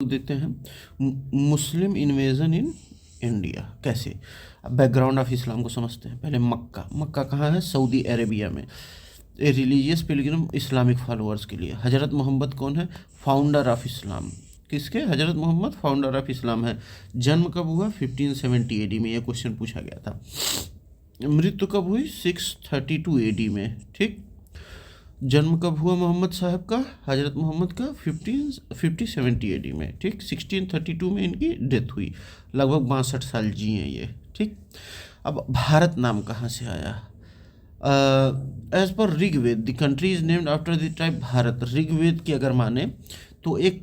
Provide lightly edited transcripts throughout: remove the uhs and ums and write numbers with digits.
देते हैं मुस्लिम invasion in India कैसे। अब बैकग्राउंड ऑफ इस्लाम को समझते हैं। पहले मक्का, मक्का कहाँ है? सऊदी अरेबिया में। A religious Pilgrim Islamic followers के लिए। हजरत मोहम्मद कौन है? Founder of Islam. किसके? हजरत मोहम्मद फाउंडर ऑफ इस्लाम है। जन्म कब हुआ? 1570 AD में। यह क्वेश्चन पूछा गया था। मृत्यु कब हुई? 632 AD में। ठीक। जन्म कब हुआ मोहम्मद साहब का, हजरत मोहम्मद का? 1570 AD में। ठीक। 1632 में इनकी डेथ हुई। लगभग 62 साल जिए ये। ठीक। अब भारत नाम कहाँ से आया? As per Rigveda the country is named after the tribe Bharat. Rigveda की अगर माने तो एक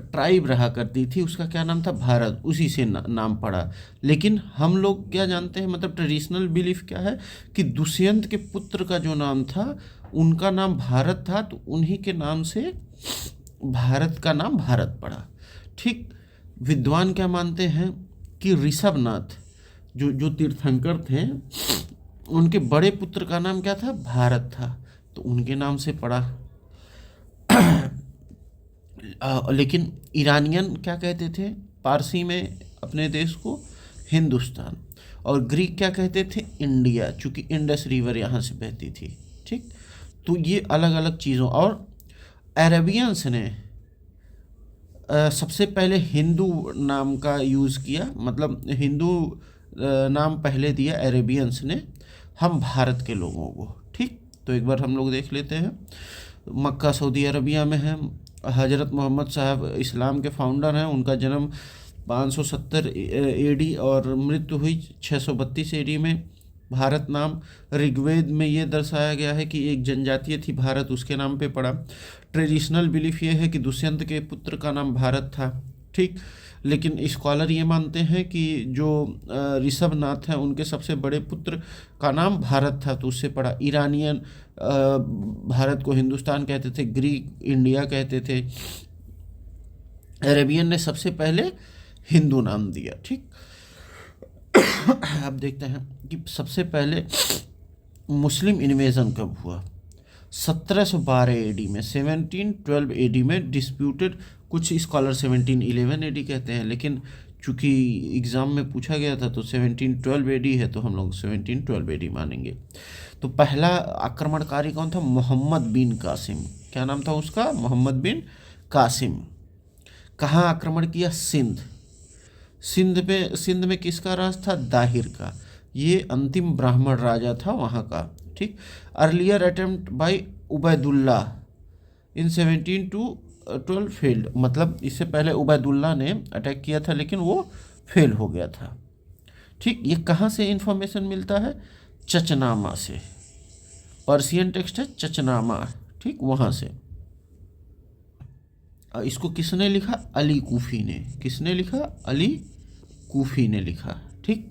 ट्राइब रहा करती थी, उसका क्या नाम था? भारत। उसी से नाम पड़ा। लेकिन हम लोग क्या जानते हैं, मतलब ट्रेडिशनल बिलीफ क्या है कि दुष्यंत के पुत्र का जो नाम था उनका नाम भारत था, तो उन्हीं के नाम से भारत का नाम भारत पड़ा। ठीक। विद्वान क्या मानते हैं कि ऋषभनाथ जो जो तीर्थंकर थे, उनके बड़े पुत्र का नाम क्या था? भारत था, तो उनके नाम से पड़ा। लेकिन ईरानियन क्या कहते थे पारसी में अपने देश को? हिंदुस्तान। और ग्रीक क्या कहते थे? इंडिया, चूँकि इंडस रिवर यहाँ से बहती थी। ठीक। तो ये अलग अलग चीज़ों। और अरेबियंस ने सबसे पहले हिंदू नाम का यूज़ किया, मतलब हिंदू नाम पहले दिया अरेबियंस ने हम भारत के लोगों को। ठीक। तो एक बार हम लोग देख लेते हैं। मक्का सऊदी अरबिया में है। हजरत मोहम्मद साहब इस्लाम के फाउंडर हैं। उनका जन्म 570 AD और मृत्यु हुई 632 AD में। भारत नाम ऋग्वेद में ये दर्शाया गया है कि एक जनजातीय थी भारत, उसके नाम पे पड़ा। ट्रेडिशनल बिलीफ ये है कि दुष्यंत के पुत्र का नाम भारत था। ठीक। लेकिन स्कॉलर ये मानते हैं कि जो ऋषभनाथ हैं उनके सबसे बड़े पुत्र का नाम भारत था, तो उससे पड़ा। ईरानियन भारत को हिंदुस्तान कहते थे, ग्रीक इंडिया कहते थे। अरेबियन ने सबसे पहले हिंदू नाम दिया। ठीक। अब देखते हैं कि सबसे पहले मुस्लिम इन्वेजन कब हुआ? 1712 AD में। 1712 AD में डिस्प्यूटेड। कुछ स्कॉलर 1711 AD कहते हैं, लेकिन चूंकि एग्ज़ाम में पूछा गया था तो 1712 AD है, तो हम लोग 1712 AD मानेंगे। तो पहला आक्रमणकारी कौन था? मोहम्मद बिन कासिम। क्या नाम था उसका? मोहम्मद बिन कासिम। कहाँ आक्रमण किया? सिंध। सिंध में किसका राज था? दाहिर का। ये अंतिम ब्राह्मण राजा था वहाँ का। ठीक। अर्लियर अटेम्प्ट बाय उबैदुल्ला इन 1712 फेल्ड। मतलब इससे पहले उबैदुल्ला ने अटैक किया था, लेकिन वो फेल हो गया था। ठीक। ये कहाँ से इंफॉर्मेशन मिलता है? चचनामा से। पर्शियन टेक्स्ट है चचनामा। ठीक। वहाँ से। इसको किसने लिखा? अली कूफी ने। किसने लिखा? अली कूफी ने लिखा। ठीक।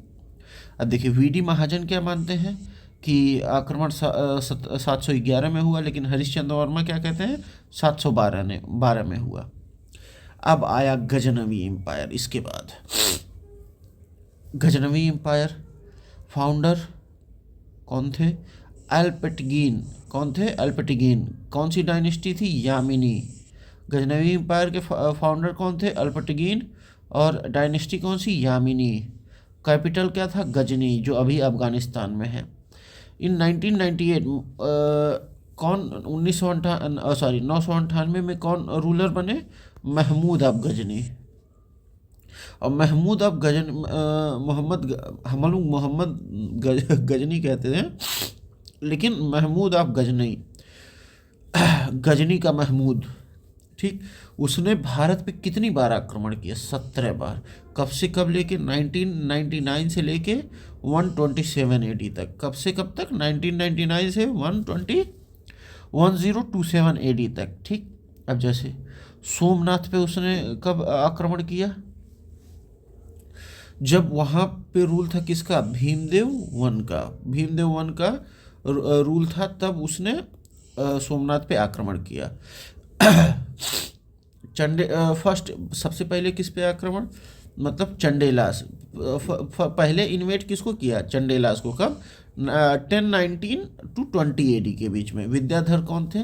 अब देखिए VD महाजन क्या मानते हैं कि आक्रमण 711 में हुआ, लेकिन हरिश्चंद्र वर्मा क्या कहते हैं? 712 में हुआ। अब आया गजनवी एम्पायर। इसके बाद गजनवी एम्पायर फाउंडर कौन थे? अल्पेटगीन। कौन थे? अल्पेटगीन। कौन सी डायनेस्टी थी? यामिनी। गजनवी एम्पायर के फाउंडर कौन थे? अल्पेटगीन। और डायनेस्टी कौन सी? यामिनी। कैपिटल क्या था? गजनी, जो अभी अफगानिस्तान में है। इन 1998 कौन 998 में कौन रूलर बने? महमूद ऑफ गजनी। और महमूद ऑफ गजनी हम लोग मोहम्मद गजनी कहते हैं, लेकिन महमूद ऑफ गजनी, गजनी का महमूद। ठीक। उसने भारत पे कितनी बार आक्रमण किया? 17 बार। कब से कब लेके? 1999 से लेके 127 AD तक। कब से कब तक? 1999 से 1027 AD तक। ठीक। अब जैसे सोमनाथ पे उसने कब आक्रमण किया? जब वहाँ पे रूल था किसका? भीमदेव वन का। भीमदेव वन का रूल था, तब उसने सोमनाथ पे आक्रमण किया। फर्स्ट सबसे पहले किस पे आक्रमण? मतलब चंडेलास। पहले इन्वेट किसको किया? चंडेलास को। कब? 1019 to 20 AD के बीच में। विद्याधर कौन थे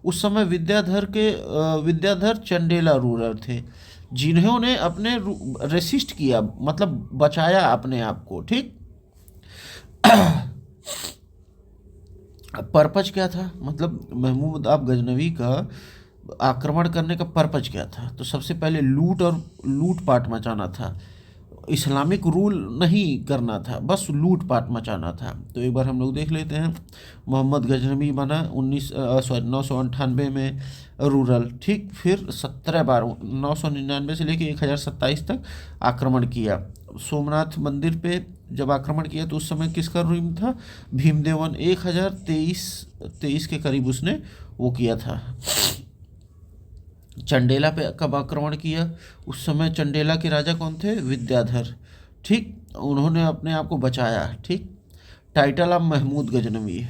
उस समय? विद्याधर चंडेला रूलर थे। जिन्होंने अपने रेसिस्ट किया, मतलब बचाया अपने आप को, ठीक। पर्पज क्या था, मतलब महमूद आप गजनवी का आक्रमण करने का पर्पज क्या था? तो सबसे पहले लूट पाट मचाना था, इस्लामिक रूल नहीं करना था, बस लूट पाट मचाना था। तो एक बार हम लोग देख लेते हैं। मोहम्मद गजनवी बना 998 में रूरल, ठीक। फिर 17 बार 999 से लेकर 1027 तक आक्रमण किया। सोमनाथ मंदिर पे जब आक्रमण किया तो उस समय किसका रूल था? भीमदेवन। 1023 के करीब उसने वो किया था। चंडेला पे कब आक्रमण किया? उस समय चंडेला के राजा कौन थे? विद्याधर, ठीक। उन्होंने अपने आप को बचाया, ठीक। Title of Mahmud Ghaznavi.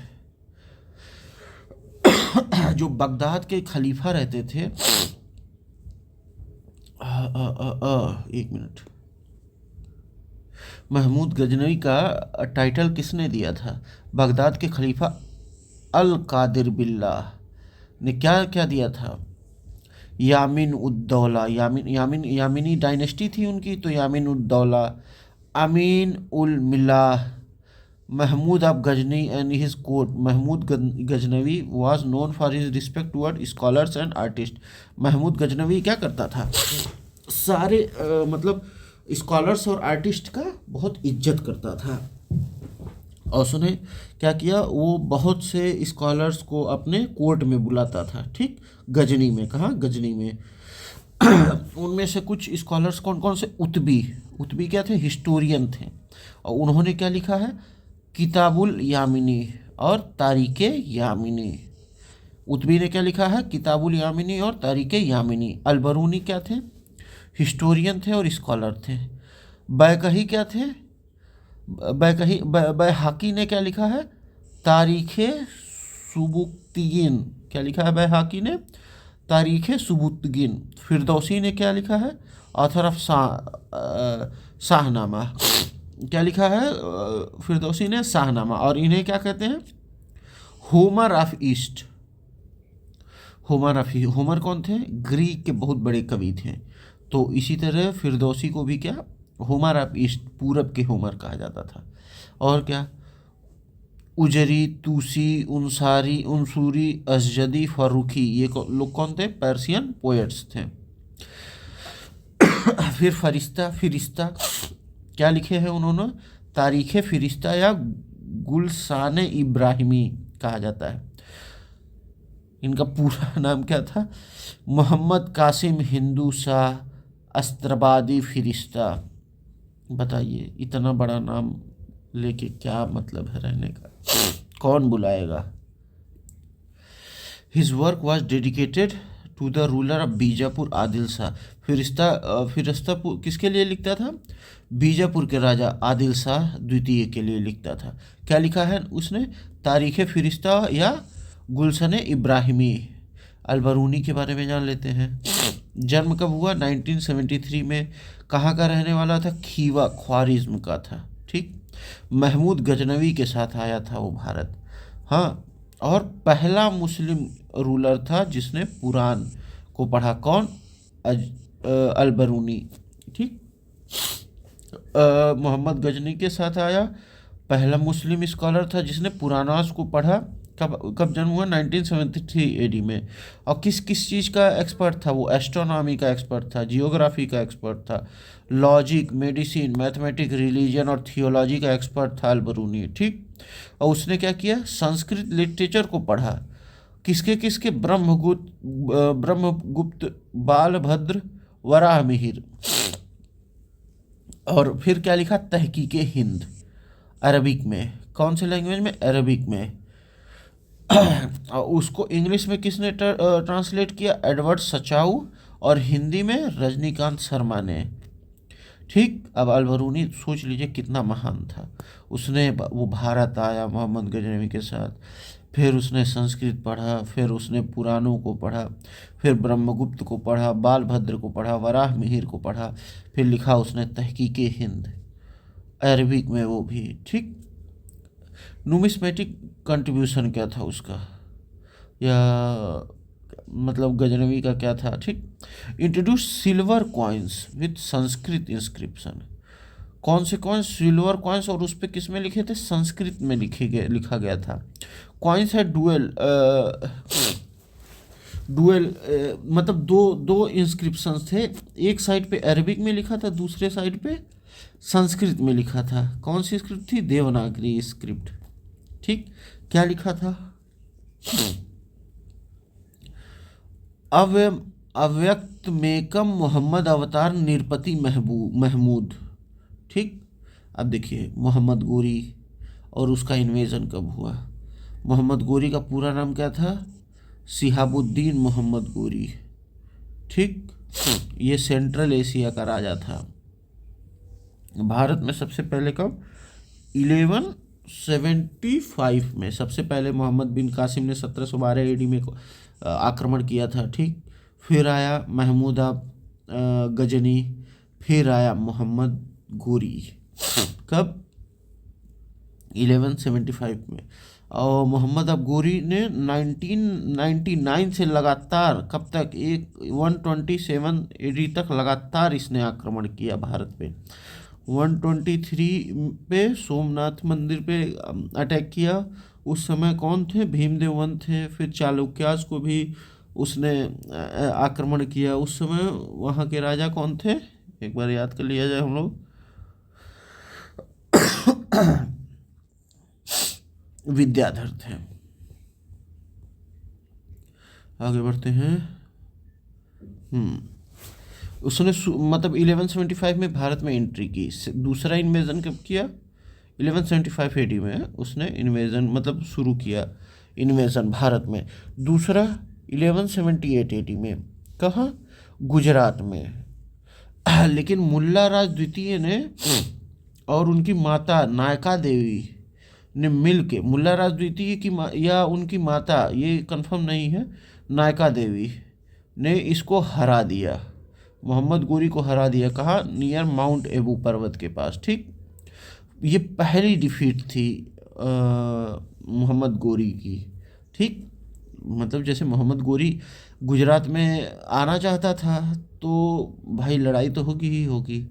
जो बगदाद के खलीफा रहते थे, एक मिनट, महमूद गजनवी का टाइटल किसने दिया था? बगदाद के खलीफा अल कादिर बिल्ला ने क्या क्या दिया था? यामिन उद्दौला, यामिनी डायनेस्टी थी उनकी, तो Yamin Uddaula, Amin ul Millah, Mahmud of Ghazni and his court. Mahmud Ghaznavi was known for his respect toward scholars and artist. Mahmud Ghaznavi क्या करता था? सारे मतलब स्कॉलर्स और आर्टिस्ट का बहुत इज्जत करता था। और सुने क्या किया? वो बहुत से स्कॉलर्स को अपने कोर्ट में बुलाता था, ठीक। गजनी में, कहाँ? गजनी में। उनमें से कुछ स्कॉलर्स कौन कौन से? उतबी क्या थे? हिस्टोरियन थे। और उन्होंने क्या लिखा है? किताबुल यामिनी और तारीखे यामिनी। उतबी ने क्या लिखा है? किताबुल यामिनी और तारीखे यामिनी। अलबरूनी क्या थे? हिस्टोरियन थे और स्कॉलर थे। बैकही क्या थे? बैहाकी ने क्या लिखा है? तारीखे सुबुक्तिगिन। क्या लिखा है बैहाकी ने? तारीखे सुबुक्तिगिन। फिरदौसी ने क्या लिखा है? Author of Shahnameh. क्या लिखा है फिरदौसी ने? शाहनामा। और इन्हें क्या कहते हैं? Homer of east. होमर कौन थे? ग्रीक के बहुत बड़े कवि थे। तो इसी तरह फिरदौसी को भी क्या? होमर ऑफ ईस्ट, पूरब के होमर कहा जाता था। और क्या? उजरी, तूसी, उनसूरी, अजदी, फर्रुखी, ये लोग कौन थे? पर्शियन पोएट्स थे। फिर फिरिस्ता क्या लिखे हैं उन्होंने? तारीख़ फिरिस्ता या गुलशान इब्राहिमी कहा जाता है। इनका पूरा नाम क्या था? मोहम्मद कासिम हिंदू शाह अस्त्रबादी फिरिस्ता। बताइए, इतना बड़ा नाम लेके क्या मतलब है रहने का? कौन बुलाएगा? His work was dedicated to the ruler of Bijapur Adil Shah. Firishta किसके लिए लिखता था? बीजापुर के राजा आदिल शाह द्वितीय के लिए लिखता था। क्या लिखा है उसने? तारीख़ फिरिस्ता या गुलशन इब्राहिमी। अलबरूनी के बारे में जान लेते हैं। जन्म कब हुआ? 1973 में। कहाँ का रहने वाला था? खीवा, ख्वारिज्म का था, ठीक। महमूद गजनवी के साथ आया था वो भारत, हाँ। और पहला मुस्लिम रूलर था जिसने कुरान को पढ़ा। कौन? अलबरूनी, ठीक। मोहम्मद गजनी के साथ आया, पहला मुस्लिम स्कॉलर था जिसने पुरानास को पढ़ा। कब जन्म हुआ? 1973 एडी में। और किस किस चीज़ का एक्सपर्ट था वो? एस्ट्रोनॉमी का एक्सपर्ट था, जियोग्राफी का एक्सपर्ट था, लॉजिक, मेडिसिन, मैथमेटिक, रिलीजन और थियोलॉजी का एक्सपर्ट था अलबरूनी, ठीक। और उसने क्या किया? संस्कृत लिटरेचर को पढ़ा। किसके? ब्रह्मगुप्त, बालभद्र, वराहमिहिर। और फिर क्या लिखा? तहकीके हिंद, अरबिक में। कौन से लैंग्वेज में? अरबिक में। और उसको इंग्लिश में किसने ट्रांसलेट किया? एडवर्ड सचाऊ। और हिंदी में रजनीकांत शर्मा ने, ठीक। अब अलबरूनी सोच लीजिए कितना महान था। उसने वो भारत आया मोहम्मद गजनवी के साथ, फिर उसने संस्कृत पढ़ा, फिर उसने पुराणों को पढ़ा, फिर ब्रह्मगुप्त को पढ़ा, बालभद्र को पढ़ा, वराह मिहिर को पढ़ा, फिर लिखा उसने तहकीके हिंद, अरबिक में वो भी, ठीक। नुमिस्मेटिक कंट्रीब्यूशन क्या था उसका? या मतलब गजनवी का क्या था, ठीक। Introduce silver coins with Sanskrit inscription. कौन सिल्वर कॉइन्स, और उस पे किस में लिखे थे, संस्कृत में लिखा गया था। कॉइन्स है डुअल डुअल मतलब दो दो इंस्क्रिप्शंस थे, एक साइड पे अरबिक में लिखा था, दूसरे साइड पे संस्कृत में लिखा था। कौन सी स्क्रिप्ट थी, देवनागरी स्क्रिप्ट, ठीक। क्या लिखा था, अव्य अव्यक्त मेकम मोहम्मद अवतार निरपति महमूद, ठीक। अब देखिए मोहम्मद गोरी और उसका इन्वेजन कब हुआ। मोहम्मद गोरी का पूरा नाम क्या था, सिहाबुद्दीन मोहम्मद गोरी, ठीक। ये सेंट्रल एशिया का राजा था। भारत में सबसे पहले कब, 1175 में सबसे पहले मोहम्मद बिन कासिम ने 1712 AD में आक्रमण किया था, ठीक। फिर आया महमूद गजनी, फिर आया मोहम्मद गोरी, कब, 1175 में। और मोहम्मद गोरी ने 1999 से लगातार कब तक, 127 AD तक लगातार इसने आक्रमण किया भारत पे। 123 पे सोमनाथ मंदिर पे अटैक किया। उस समय कौन थे, भीमदेव वन थे। फिर चालुक्यास को भी उसने आक्रमण किया। उस समय वहाँ के राजा कौन थे, एक बार याद कर लिया जाए हम लोग। विद्याधर थे। आगे बढ़ते हैं। उसने मतलब 1175 में भारत में एंट्री की। दूसरा इन्वेजन कब किया, 1175 AD में उसने इन्वेजन मतलब शुरू किया इन्वेजन भारत में। दूसरा 1178 AD में, कहाँ, गुजरात में। लेकिन मुल्ला राज द्वितीय ने और उनकी माता नायका देवी ने मिल के, मुल्ला राज द्वितीय की या उनकी माता, ये कंफर्म नहीं है, नायका देवी ने इसको हरा दिया, मोहम्मद गोरी को हरा दिया। कहाँ, नियर माउंट एबू पर्वत के पास, ठीक। ये पहली डिफीट थी मोहम्मद गोरी की, ठीक। मतलब जैसे मोहम्मद गोरी गुजरात में आना चाहता था तो भाई लड़ाई तो होगी ही होगी।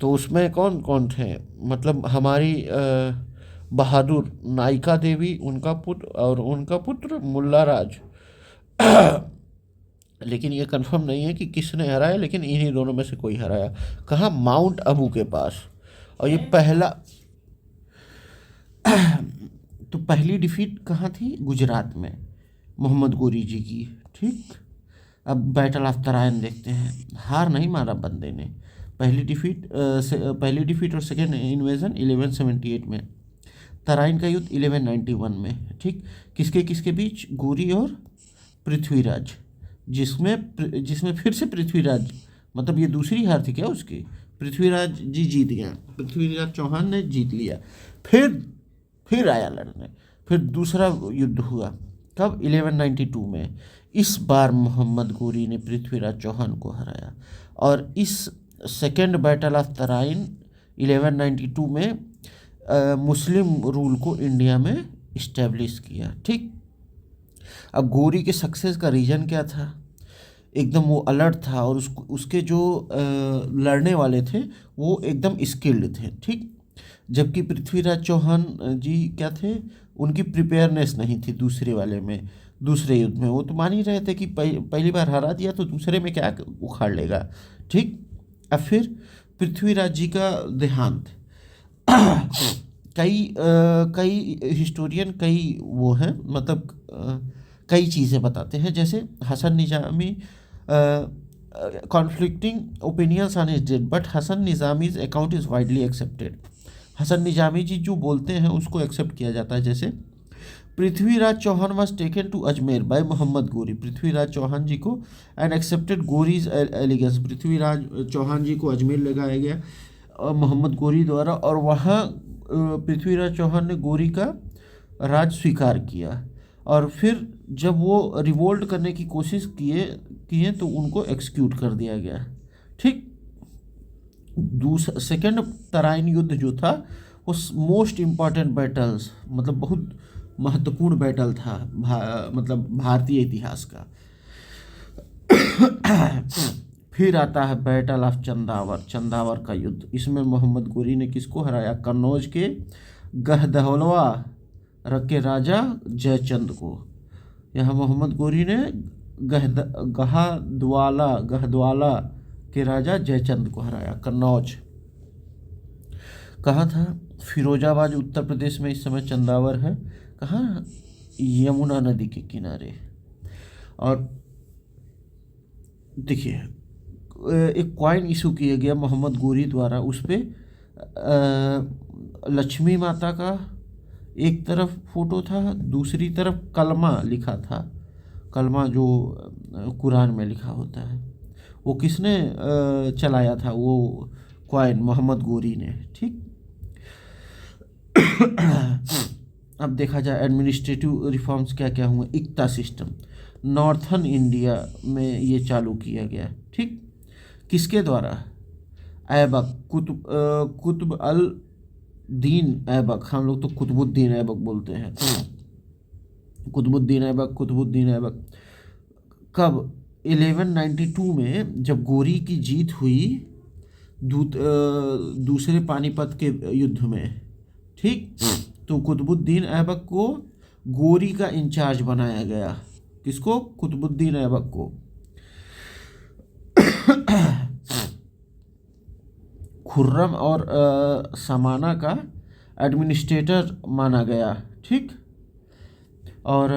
तो उसमें कौन कौन थे, मतलब हमारी बहादुर नायिका देवी, उनका पुत्र, और उनका पुत्र मुल्ला राज। लेकिन ये कंफर्म नहीं है कि किसने हराया, लेकिन इन्हीं दोनों में से कोई हराया। कहाँ, माउंट अबू के पास। और ये पहला तो पहली डिफीट कहाँ थी, गुजरात में, मोहम्मद गोरी जी की, ठीक। अब बैटल ऑफ तराइन देखते हैं। हार नहीं मारा बंदे ने। पहली डिफीट और सेकेंड इन्वेजन 1178 में। तराइन का युद्ध 1191 में, ठीक। किसके किसके बीच, गोरी और पृथ्वीराज, जिसमें फिर से पृथ्वीराज, मतलब ये दूसरी हार थी क्या उसकी, पृथ्वीराज जी जीत गया, पृथ्वीराज चौहान ने जीत लिया। फिर आया लड़ने, फिर दूसरा युद्ध हुआ कब, 1192 में। इस बार मोहम्मद गोरी ने पृथ्वीराज चौहान को हराया। और इस सेकेंड बैटल ऑफ तराइन 1192 में मुस्लिम रूल को इंडिया में इस्टेब्लिश किया, ठीक। अब गोरी के सक्सेस का रीज़न क्या था, एकदम वो अलर्ट था, और उसके जो लड़ने वाले थे वो एकदम स्किल्ड थे, ठीक। जबकि पृथ्वीराज चौहान जी क्या थे, उनकी प्रिपेयरनेस नहीं थी दूसरे वाले में, दूसरे युद्ध में। वो तो मान ही रहे थे कि पहली बार हरा दिया तो दूसरे में क्या उखाड़ लेगा, ठीक। अब फिर पृथ्वीराज जी का देहांत। कई हिस्टोरियन कई वो हैं, मतलब कई चीज़ें बताते हैं। जैसे Hasan Nizami, conflicting opinions on his death, but Hasan Nizami's account is widely accepted. Hasan Nizami ji जो बोलते हैं उसको एक्सेप्ट किया जाता है। जैसे Prithviraj Chauhan was taken to Ajmer by Mohammad Ghori, Prithviraj Chauhan ji को, and accepted Ghori's allegiance, Prithviraj Chauhan ji को अजमेर लगाया गया और मोहम्मद गोरी द्वारा, और वहाँ पृथ्वीराज चौहान ने गोरी का राज स्वीकार किया। और फिर जब वो रिवोल्ट करने की कोशिश किए तो उनको एक्सक्यूट कर दिया गया, ठीक। दूसरा सेकेंड तराइन युद्ध जो था वो मोस्ट इम्पॉर्टेंट बैटल्स, मतलब बहुत महत्वपूर्ण बैटल था मतलब भारतीय इतिहास का। फिर आता है बैटल ऑफ चंदावर, चंदावर का युद्ध। इसमें मोहम्मद गोरी ने किसको हराया? कन्नौज के गहदौलवा के राजा जयचंद को। यहाँ मोहम्मद गोरी ने गहदवाला के राजा जयचंद को हराया। कन्नौज कहाँ था? फिरोजाबाद उत्तर प्रदेश में इस समय चंदावर है। कहाँ? यमुना नदी के किनारे। और देखिए एक कॉइन इशू किया गया मोहम्मद गोरी द्वारा, उस पर लक्ष्मी माता का एक तरफ फोटो था, दूसरी तरफ कलमा लिखा था। कलमा जो कुरान में लिखा होता है, वो किसने चलाया था? वो कॉइन मोहम्मद गोरी ने। ठीक। अब देखा जाए एडमिनिस्ट्रेटिव रिफॉर्म्स क्या क्या हुए। इक्ता सिस्टम नॉर्थन इंडिया में ये चालू किया गया। ठीक। किसके द्वारा? ऐबक, कुतुब अल दीन ऐबक। हम लोग तो कुतुबुद्दीन ऐबक बोलते हैं। कुतुबुद्दीन ऐबक। कब? 1192 में जब गोरी की जीत हुई दूसरे पानीपत के युद्ध में। ठीक। तो कुतुबुद्दीन ऐबक को गोरी का इंचार्ज बनाया गया। किसको? कुतुबुद्दीन ऐबक को। खुर्रम और समाना का एडमिनिस्ट्रेटर माना गया। ठीक। और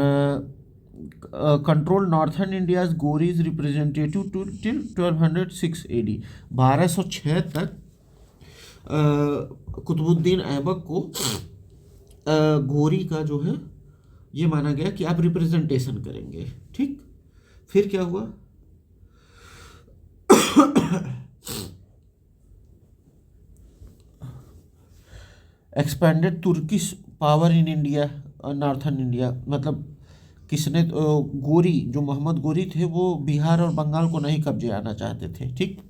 control northern India's Ghori's representative till 1206 AD। 1206 तक कुतुबुद्दीन ऐबक को गोरी का जो है ये माना गया कि आप रिप्रेजेंटेशन करेंगे। ठीक। फिर क्या हुआ? Expanded Turkish power in India, northern India. मतलब किसने? गोरी, जो मोहम्मद गोरी थे वो बिहार और बंगाल को नहीं कब्जे आना चाहते थे। ठीक।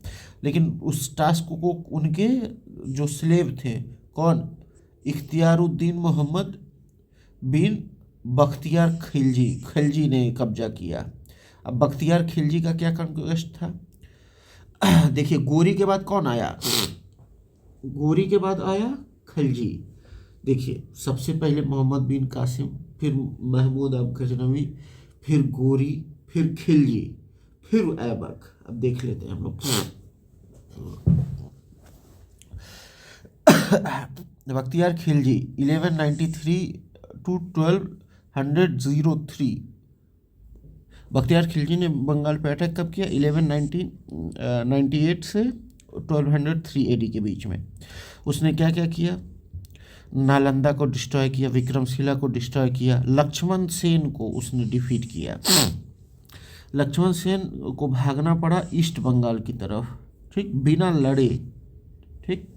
लेकिन उस टास्क को उनके जो स्लेव थे, कौन? इख्तियारुद्दीन मोहम्मद बिन बख्तियार खिलजी ने कब्जा किया। अब बख्तियार खिलजी का क्या कंक्वेस्ट था? देखिए गोरी के बाद कौन आया? गोरी के बाद आया खिलजी। देखिए सबसे पहले मोहम्मद बिन कासिम, फिर महमूद अब गजनवी, फिर गोरी, फिर खिलजी, फिर ऐबक। अब देख लेते हैं हम लोग। बख्तियार खिलजी 1193 to 1203। बख्तियार खिलजी ने बंगाल पे अटैक कब किया? 1198 से 1203 AD के बीच में। उसने क्या क्या किया? नालंदा को डिस्ट्रॉय किया, विक्रमशिला को डिस्ट्रॉय किया, लक्ष्मण सेन को उसने डिफीट किया। लक्ष्मण सेन को भागना पड़ा ईस्ट बंगाल की तरफ। ठीक। बिना लड़े। ठीक।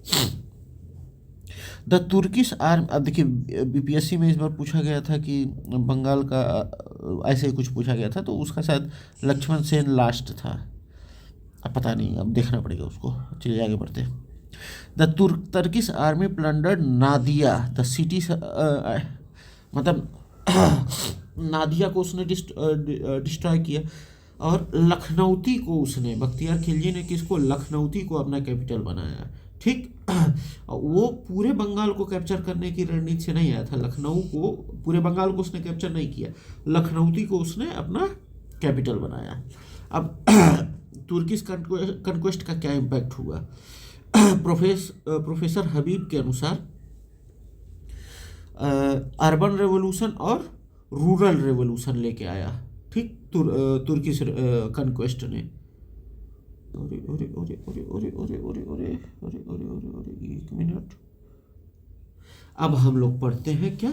The Turkish arm. अब देखिए BPSC में इस बार पूछा गया था कि बंगाल का ऐसे ही कुछ पूछा गया था, तो उसका शायद लक्ष्मण सेन लास्ट था। अब पता नहीं, अब देखना पड़ेगा उसको। चलिए आगे बढ़ते हैं। The Turkish army plundered Nadia the city. मतलब नादिया को उसने डिस्ट्रॉय किया। और लखनऊती को उसने, बख्तियार खिलजी ने किसको? लखनऊती को अपना कैपिटल बनाया। ठीक। वो पूरे बंगाल को कैप्चर करने की रणनीति से नहीं आया था। लखनऊ को, पूरे बंगाल को उसने कैप्चर नहीं किया, लखनऊती को उसने अपना कैपिटल बनाया। अब तुर्किश कंक्वेस्ट का क्या इम्पैक्ट हुआ? प्रोफेसर हबीब के अनुसार अर्बन रेवोल्यूशन और रूरल रेवोल्यूशन लेके आया। ठीक। तुर्किश कंक्वेस्ट ने। एक मिनट। अब हम लोग पढ़ते हैं क्या,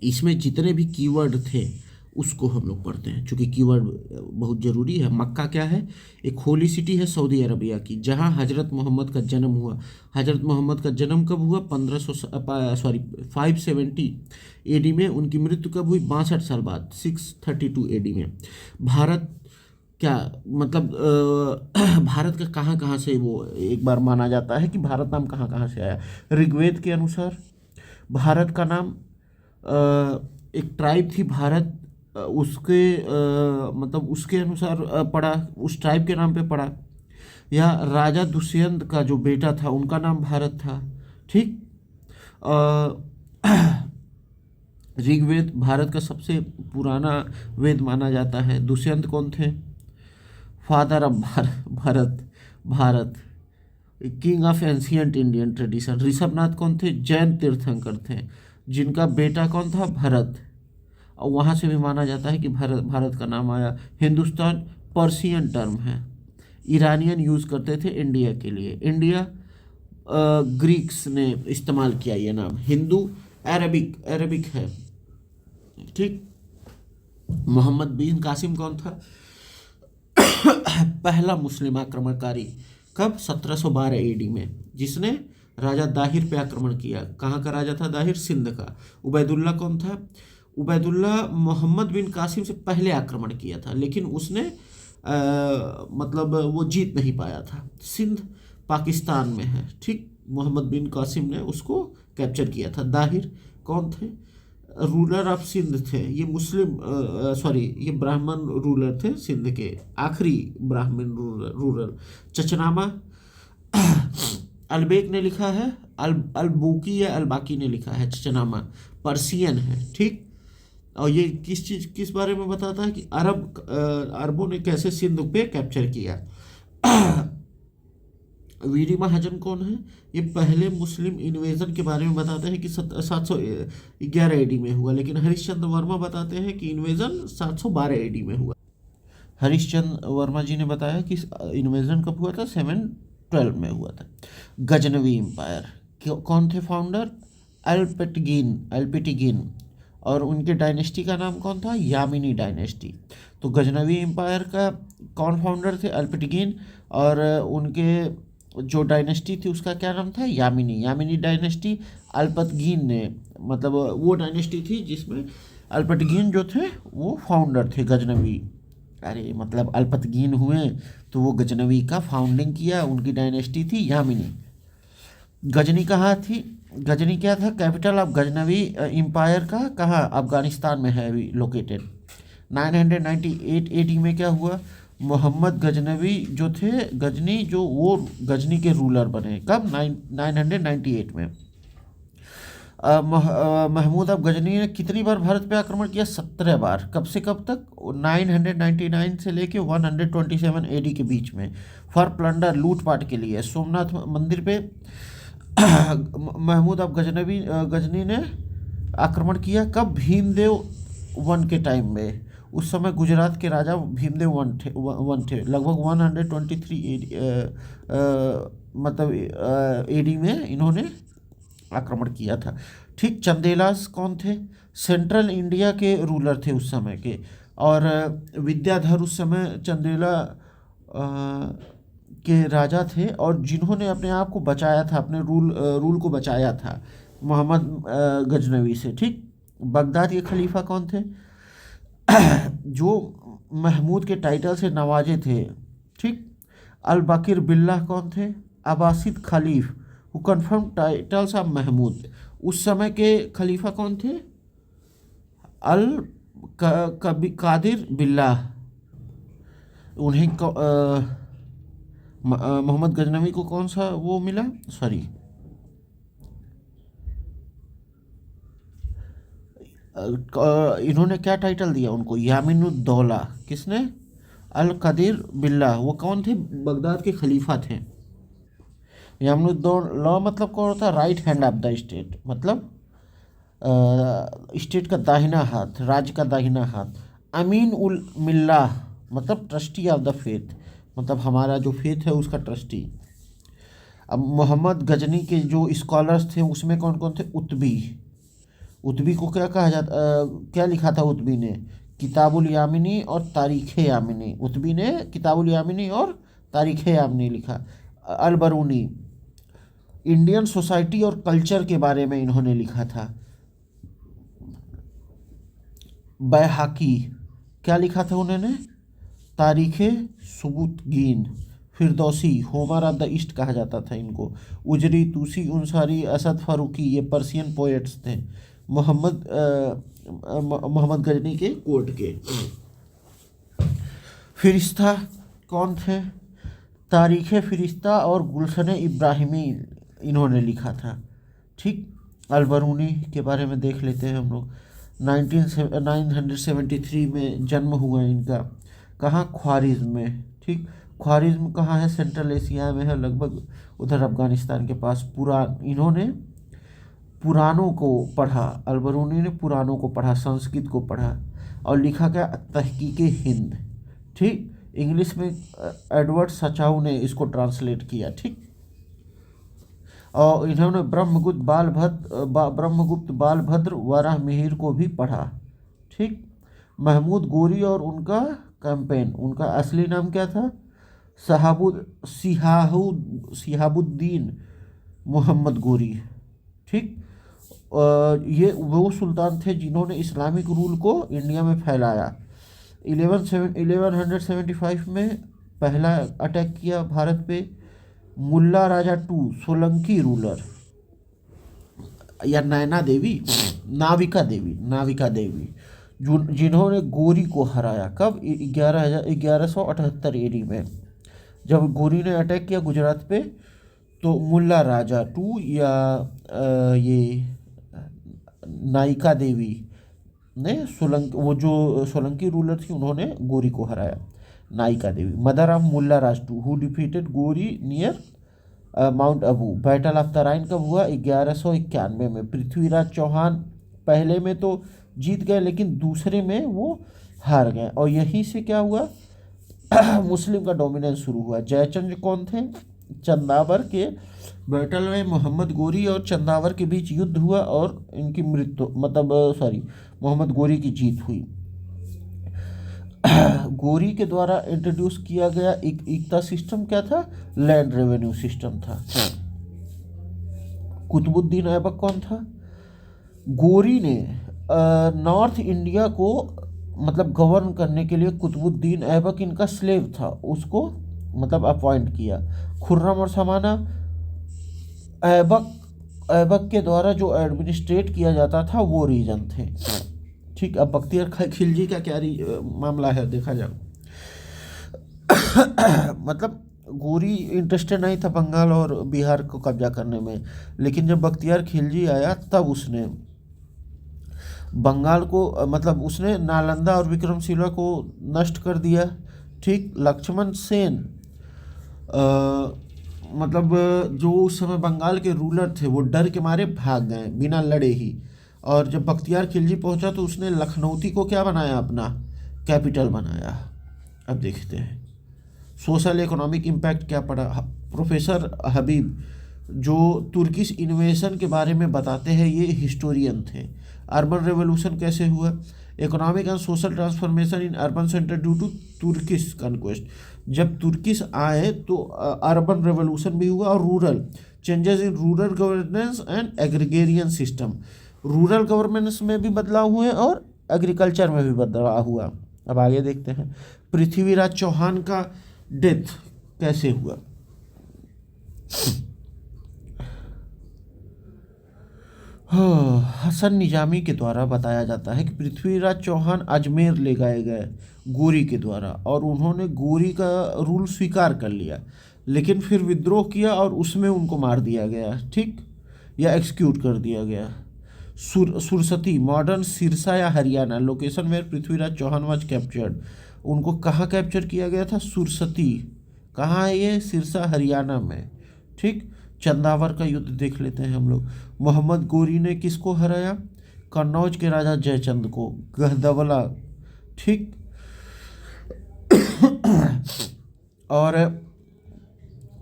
इसमें जितने भी कीवर्ड थे उसको हम लोग पढ़ते हैं, क्योंकि कीवर्ड बहुत ज़रूरी है। मक्का क्या है? एक होली सिटी है सऊदी अरबिया की, जहां हजरत मोहम्मद का जन्म हुआ। हजरत मोहम्मद का जन्म कब हुआ? 570 AD में। उनकी मृत्यु कब हुई? 62 साल बाद, 632 AD में। भारत क्या मतलब भारत का कहाँ कहाँ से वो एक बार माना जाता है कि भारत नाम कहाँ कहाँ से आया? ऋग्वेद के अनुसार भारत का नाम एक ट्राइब थी, भारत उसके मतलब उसके अनुसार पड़ा, उस ट्राइब के नाम पे पड़ा। या राजा दुष्यंत का जो बेटा था उनका नाम भारत था। ठीक। ऋग्वेद भारत का सबसे पुराना वेद माना जाता है। दुष्यंत कौन थे? Father of Bharat Bharat king of ancient Indian tradition. Rishabhanath कौन थे? जैन तीर्थंकर थे, जिनका बेटा कौन था? भरत। और वहाँ से भी माना जाता है कि भारत भारत का नाम आया। हिंदुस्तान पर्शियन टर्म है, ईरानियन यूज़ करते थे इंडिया के लिए। इंडिया ग्रीक्स ने इस्तेमाल किया ये नाम। हिंदू अरबिक अरबिक है। ठीक। मोहम्मद बिन कासिम कौन था? पहला मुस्लिम आक्रमणकारी। कब? 1712 एडी में, जिसने राजा दाहिर पे आक्रमण किया। कहाँ का राजा था दाहिर? सिंध का। उबैदुल्ला कौन था? उबैदुल्ला मोहम्मद बिन कासिम से पहले आक्रमण किया था, लेकिन उसने मतलब वो जीत नहीं पाया था। सिंध पाकिस्तान में है। ठीक। मोहम्मद बिन कासिम ने उसको कैप्चर किया था। दाहिर कौन थे? रूलर ऑफ सिंध थे। ये मुस्लिम सॉरी ये ब्राह्मण रूलर थे सिंध के, आखिरी ब्राह्मण रूलर। चचनामा अलबेक ने लिखा है, अलबूकी या अलबाकी ने लिखा है। चचनामा पर्सियन है। ठीक। और ये किस बारे में बताता है कि अरबों ने कैसे सिंध पे कैप्चर किया। वीरी महाजन कौन है? ये पहले मुस्लिम इन्वेजन के बारे में बताते हैं कि 711 एडी में हुआ, लेकिन हरिश्चंद्र वर्मा बताते हैं कि इन्वेजन 712 एडी में हुआ। हरिश्चंद्र वर्मा जी ने बताया कि इन्वेजन कब हुआ था? 712 में हुआ था। गजनवी एम्पायर कौन थे फाउंडर? अल्पेटिगिन। और उनके डायनेस्टी का नाम कौन था? यामिनी डायनेस्टी। तो गजनवी एम्पायर का कौन फाउंडर थे? अल्पेटिगिन। और उनके जो डायनेस्टी थी उसका क्या नाम था? यामिनी। यामिनी डायनेस्टी अल्पतगीन ने, मतलब वो डायनेस्टी थी जिसमें अल्पतगीन जो थे वो फाउंडर थे गजनवी। अरे मतलब अल्पतगीन हुए तो वो गजनवी का फाउंडिंग किया, उनकी डायनेस्टी थी यामिनी। गजनी कहाँ थी? गजनी क्या था? कैपिटल ऑफ गजनवी एम्पायर का। कहाँ? अफगानिस्तान में है अभी लोकेटेड। 998 एडी में क्या हुआ? मोहम्मद गजनवी जो थे, गजनी जो, वो गजनी के रूलर बने। कब? 998 में। महमूद अब गजनी ने कितनी बार भारत पे आक्रमण किया? 17 बार। कब से कब तक? 999 से लेके 127 एडी के बीच में, फॉर प्लंडर, लूटपाट के लिए। सोमनाथ मंदिर पे महमूद अब गजनी ने आक्रमण किया। कब? भीमदेव वन के टाइम में। उस समय गुजरात के राजा भीमदेव वन थे। लगभग 123 एडी मतलब एडी में इन्होंने आक्रमण किया था। ठीक। चंदेलास कौन थे? सेंट्रल इंडिया के रूलर थे उस समय के। और विद्याधर उस समय चंदेला के राजा थे, और जिन्होंने अपने आप को बचाया था, अपने रूल को बचाया था मोहम्मद गजनवी से। ठीक। बगदाद के खलीफा कौन थे? जो महमूद के टाइटल से नवाजे थे। ठीक। अल बकीर बिल्लाह कौन थे? Abbasid caliph who confirm titles of Mahmud. उस समय के खलीफा कौन थे? अल कादिर बिल्लाह। उन्हें मोहम्मद गजनवी को कौन सा वो मिला? सॉरी, इन्होंने क्या टाइटल दिया उनको? यामिनुद्दौला। किसने? अल कदीर बिल्लाह। वो कौन थे? बगदाद के खलीफा थे। यामिनुद्दौला मतलब कौन होता है? Right hand of the state, मतलब स्टेट का दाहिना हाथ, राज्य का दाहिना हाथ। अमीन उल मिल्लाह मतलब ट्रस्टी ऑफ द फेथ, मतलब हमारा जो फेथ है उसका ट्रस्टी। अब मोहम्मद गजनी के जो स्कॉलर्स थे उसमें कौन कौन थे? उतबी। उतबी को क्या कहा जाता, क्या लिखा था उतबी ने? किताबुल यामिनी और तारीख़ यामिनी। उतबी ने किताबुल यामिनी और तारीख़ यामिनी लिखा। अल बरूनी इंडियन सोसाइटी और कल्चर के बारे में इन्होंने लिखा था। बैहाकी क्या लिखा था उन्होंने? Tarikh Subuktigin. Firdausi Homer of the East कहा जाता था इनको। उजरी, तूसी, अंसारी, असद फारूकी ये पर्शियन पोएट्स थे। मोहम्मद मोहम्मद गजनी के कोर्ट के। फिरिश्ता कौन थे? तारीख़ फिरिश्ता और गुलशन इब्राहिमी इन्होंने लिखा था। ठीक, अलबरूनी के बारे में देख लेते हैं हम लोग। 973 में जन्म हुआ इनका। कहाँ? ख्वारिज़्म में। ठीक, ख्वारिज़्म कहाँ है? सेंट्रल एशिया में है लगभग, उधर अफ़गानिस्तान के पास। इन्होंने पुराणों को पढ़ा, अलबरूनी ने पुराणों को पढ़ा, संस्कृत को पढ़ा और लिखा क्या? तहकीक हिंद। ठीक, इंग्लिश में एडवर्ड सचाऊ ने इसको ट्रांसलेट किया। ठीक, और इन्होंने ब्रह्मगुप्त बालभद्र वराहमिहिर को भी पढ़ा। ठीक, महमूद गोरी और उनका कैंपेन, उनका असली नाम क्या था? सिहाबुद्दीन मोहम्मद गोरी। ठीक, ये वो सुल्तान थे जिन्होंने इस्लामिक रूल को इंडिया में फैलाया। 1175 में पहला अटैक किया भारत पे। मुल्ला राजा टू, सोलंकी रूलर, या नाविका देवी जिन्होंने गोरी को हराया। कब? 1178 एडी में, जब गोरी ने अटैक किया गुजरात पे, तो मुल्ला राजा टू या ये नायिका देवी ने सोलंकी रूलर थी, उन्होंने गोरी को हराया। Nayika Devi, mother of Mulla Raj two, who defeated Ghori near mount Abu. Battle of Tarain कब हुआ? 1191 में। पृथ्वीराज चौहान पहले में तो जीत गए, लेकिन दूसरे में वो हार गए, और यहीं से क्या हुआ? मुस्लिम का डोमिनेंस शुरू हुआ। जयचंद कौन थे? चंदावर के बैटल में मोहम्मद गोरी और चंदावर के बीच युद्ध हुआ और इनकी मृत्यु, मोहम्मद गोरी की जीत हुई। गोरी के द्वारा इंट्रोड्यूस किया गया इक्ता सिस्टम क्या था? लैंड रेवेन्यू सिस्टम था। कुतुबुद्दीन ऐबक कौन था? गोरी ने नॉर्थ इंडिया को गवर्न करने के लिए कुतुबुद्दीन ऐबक इनका स्लेव था, उसको अपॉइंट किया। खुर्रम और समाना ऐबक के द्वारा जो एडमिनिस्ट्रेट किया जाता था वो रीजन थे। ठीक, अब बख्तियार खिलजी का क्या मामला है देखा जाओ। गोरी इंटरेस्टेड नहीं था बंगाल और बिहार को कब्जा करने में, लेकिन जब बख्तियार खिलजी आया तब उसने बंगाल को उसने नालंदा और विक्रमशिला को नष्ट कर दिया। ठीक, लक्ष्मण सेन जो उस समय बंगाल के रूलर थे वो डर के मारे भाग गए बिना लड़े ही, और जब बख्तियार खिलजी पहुंचा तो उसने लखनऊती को क्या बनाया? अपना कैपिटल बनाया। अब देखते हैं सोशल इकोनॉमिक इम्पैक्ट क्या पड़ा। प्रोफेसर हबीब जो तुर्किश इन्वेशन के बारे में बताते हैं, ये हिस्टोरियन थे। अर्बन रेवोल्यूशन कैसे हुआ? Economic and social transformation in urban centre due to Turkish conquest. जब तुर्किश आए तो अर्बन रेवोल्यूशन भी हुआ, और rural changes in rural governance and agrarian system, rural governance में भी बदलाव हुए और एग्रीकल्चर में भी बदलाव हुआ। अब आगे देखते हैं पृथ्वीराज चौहान का डेथ कैसे हुआ। हसन निजामी के द्वारा बताया जाता है कि पृथ्वीराज चौहान अजमेर ले गए गए गोरी के द्वारा, और उन्होंने गोरी का रूल स्वीकार कर लिया, लेकिन फिर विद्रोह किया और उसमें उनको मार दिया गया। ठीक, या एक्सक्यूट कर दिया गया। सुरसती, मॉडर्न सिरसा या Haryana, location where Prithviraj Chauhan was captured. उनको कहाँ कैप्चर किया गया था? सुरसती। कहाँ है ये? सिरसा हरियाणा में। ठीक, चंदावर का युद्ध देख लेते हैं हम लोग। मोहम्मद गोरी ने किसको हराया? कन्नौज के राजा जयचंद को, गहदवला। ठीक, और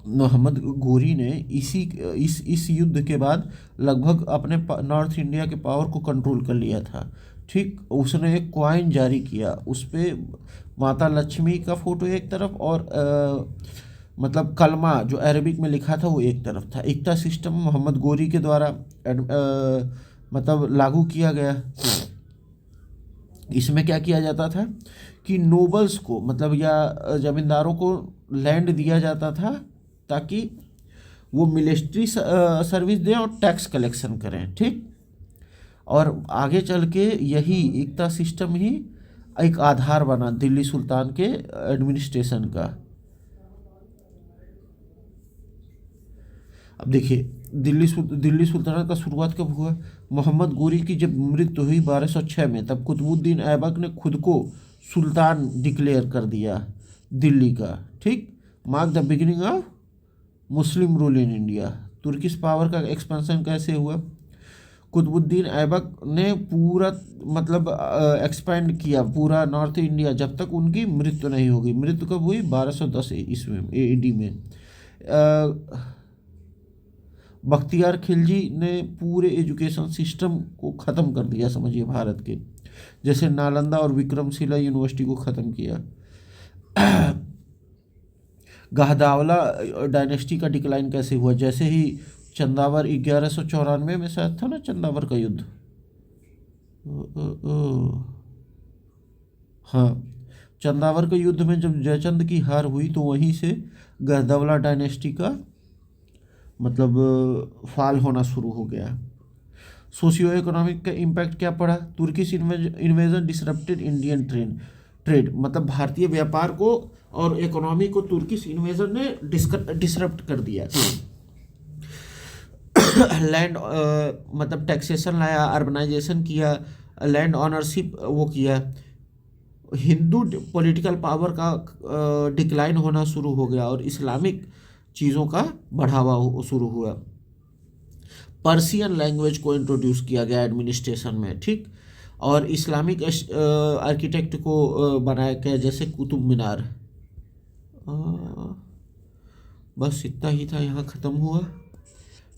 मोहम्मद गोरी ने इस युद्ध के बाद लगभग अपने नॉर्थ इंडिया के पावर को कंट्रोल कर लिया था। ठीक, उसने एक कॉइन जारी किया, उस पर माता लक्ष्मी का फोटो एक तरफ और कलमा जो अरबिक में लिखा था वो एक तरफ था। इक्ता सिस्टम मोहम्मद गोरी के द्वारा लागू किया गया। इसमें क्या किया जाता था कि नोबल्स को या जमींदारों को लैंड दिया जाता था ताकि वो मिलिट्री सर्विस दें और टैक्स कलेक्शन करें। ठीक, और आगे चल के यही एकता सिस्टम ही एक आधार बना दिल्ली सुल्तान के एडमिनिस्ट्रेशन का। अब देखिए दिल्ली सुल्तानत का शुरुआत कब हुआ? मोहम्मद गोरी की जब मृत्यु हुई 1206 में, तब कुतुबुद्दीन ऐबक ने खुद को सुल्तान डिक्लेयर कर दिया दिल्ली का। ठीक, mark the beginning of Muslim rule in India. Turkish power का एक्सपेंशन कैसे हुआ? कुतुबुद्दीन ऐबक ने पूरा मतलब एक्सपेंड किया पूरा नॉर्थ इंडिया जब तक उनकी मृत्यु नहीं होगी। मृत्यु कब हुई? 1210 ईस्वी में, AD में। बख्तियार खिलजी ने पूरे एजुकेशन सिस्टम को ख़त्म कर दिया, समझिए भारत के, जैसे नालंदा और विक्रमशिला यूनिवर्सिटी को ख़त्म किया। गहदावला डायनेस्टी का डिक्लाइन कैसे हुआ? जैसे ही चंदावर 1194 में शायद था ना चंदावर का युद्ध, हाँ, चंदावर के युद्ध में जब जयचंद की हार हुई तो वहीं से गहदावला डायनेस्टी का मतलब फॉल होना शुरू हो गया। सोशियो इकोनॉमिक का इम्पैक्ट क्या पड़ा? Turkish invasion disrupted Indian trade, मतलब भारतीय व्यापार को और इकोनॉमी को तुर्किश इन्वेजन ने डिसरप्ट कर दिया। लैंड मतलब टैक्सेशन लाया, अर्बनाइजेशन किया, लैंड ऑनरशिप वो किया। हिंदू पॉलिटिकल पावर का डिक्लाइन होना शुरू हो गया और इस्लामिक चीज़ों का बढ़ावा शुरू हुआ। पर्शियन लैंग्वेज को इंट्रोड्यूस किया गया एडमिनिस्ट्रेशन में, ठीक, और इस्लामिक आर्किटेक्ट को बनाया गया, जैसे कुतुब मीनार। बस इतना ही था, यहाँ ख़त्म हुआ।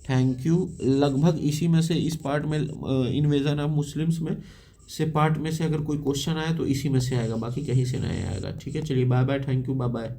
Thank you. लगभग इसी में से इस पार्ट में इन्वेजन ऑफ मुस्लिम्स में से पार्ट में से अगर कोई क्वेश्चन आया तो इसी में से आएगा, बाकी कहीं से नहीं आएगा। ठीक है, चलिए bye bye, thank you, bye bye.